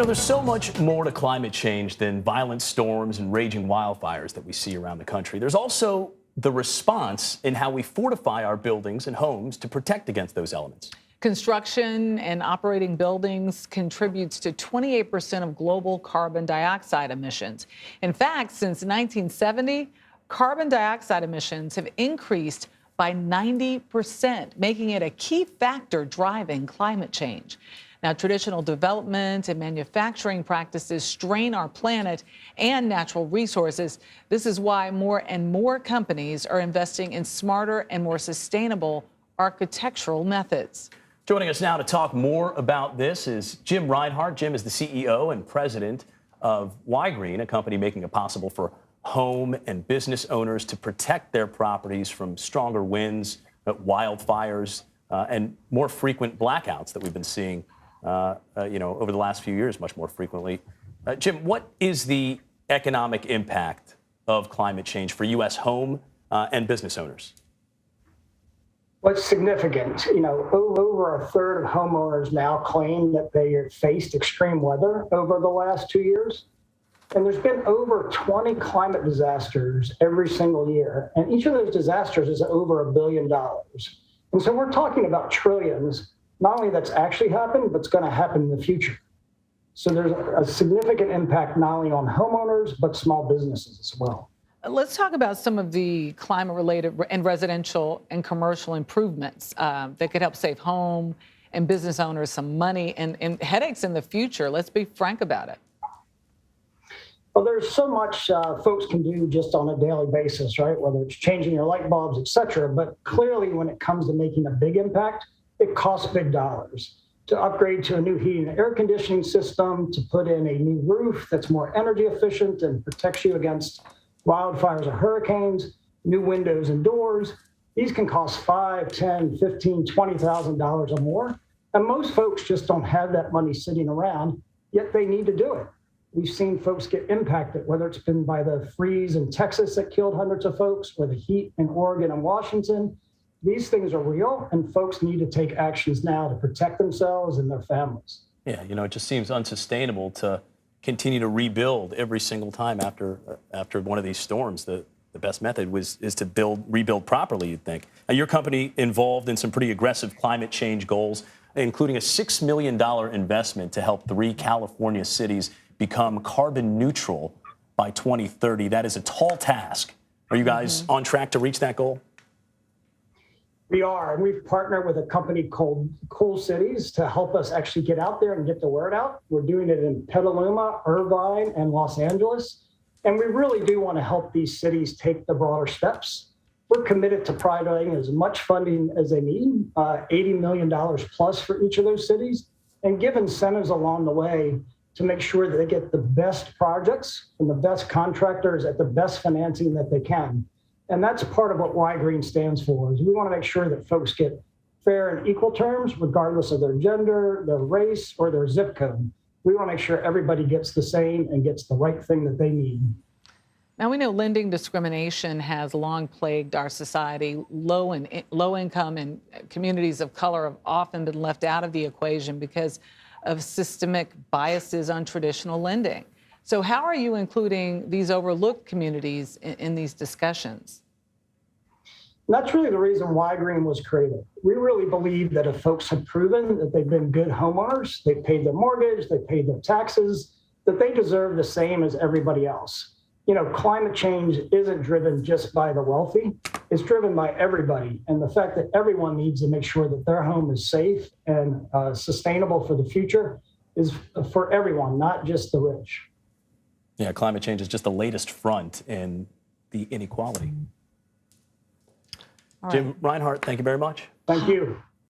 There's so much more to climate change than violent storms and raging wildfires that we see around the country. There's also the response in how we fortify our buildings and homes to protect against those elements. Construction and operating buildings contributes to 28% of global carbon dioxide emissions. In fact, since 1970, carbon dioxide emissions have increased by 90%, making it a key factor driving climate change. Now, traditional development and manufacturing practices strain our planet and natural resources. This is why more and more companies are investing in smarter and more sustainable architectural methods. Joining us now to talk more about this is Jim Reinhart. Jim is the CEO and president of Ygrene, a company making it possible for home and business owners to protect their properties from stronger winds, wildfires, and more frequent blackouts that we've been seeing over the last few years, much more frequently. Jim, what is the economic impact of climate change for U.S. home and business owners? Well, it's significant. Over a third of homeowners now claim that they have faced extreme weather over the last 2 years. And there's been over 20 climate disasters every single year. And each of those disasters is over $1 billion. And so we're talking about trillions. Not only that's actually happened, but it's going to happen in the future. So there's a significant impact not only on homeowners, but small businesses as well. Let's talk about some of the climate-related and residential and commercial improvements that could help save home and business owners some money and headaches in the future. Let's be frank about it. Well, there's so much folks can do just on a daily basis, right? Whether it's changing your light bulbs, et cetera. But clearly, when it comes to making a big impact, it costs big dollars to upgrade to a new heating and air conditioning system, to put in a new roof that's more energy efficient and protects you against wildfires or hurricanes, new windows and doors. These can cost $5,000, $10,000, $15,000, $20,000 or more. And most folks just don't have that money sitting around, yet they need to do it. We've seen folks get impacted, whether it's been by the freeze in Texas that killed hundreds of folks, or the heat in Oregon and Washington. These things are real, and folks need to take actions now to protect themselves and their families. Yeah, it just seems unsustainable to continue to rebuild every single time after one of these storms. The best method is to rebuild properly, you'd think. Now, your company involved in some pretty aggressive climate change goals, including a $6 million investment to help 3 California cities become carbon neutral by 2030. That is a tall task. Are you guys on track to reach that goal? We are, and we've partnered with a company called Cool Cities to help us actually get out there and get the word out. We're doing it in Petaluma, Irvine, and Los Angeles. And we really do want to help these cities take the broader steps. We're committed to providing as much funding as they need, $80 million plus for each of those cities, and give incentives along the way to make sure that they get the best projects from the best contractors at the best financing that they can. And that's part of what Ygrene stands for, is we want to make sure that folks get fair and equal terms, regardless of their gender, their race, or their zip code. We want to make sure everybody gets the same and gets the right thing that they need. Now, we know lending discrimination has long plagued our society. Low income and communities of color have often been left out of the equation because of systemic biases on traditional lending. So how are you including these overlooked communities in these discussions? And that's really the reason why Ygrene was created. We really believe that if folks have proven that they've been good homeowners, they paid their mortgage, they paid their taxes, that they deserve the same as everybody else. Climate change isn't driven just by the wealthy. It's driven by everybody. And the fact that everyone needs to make sure that their home is safe and sustainable for the future is for everyone, not just the rich. Yeah, climate change is just the latest front in the inequality. All right. Jim Reinhart, thank you very much. Thank you.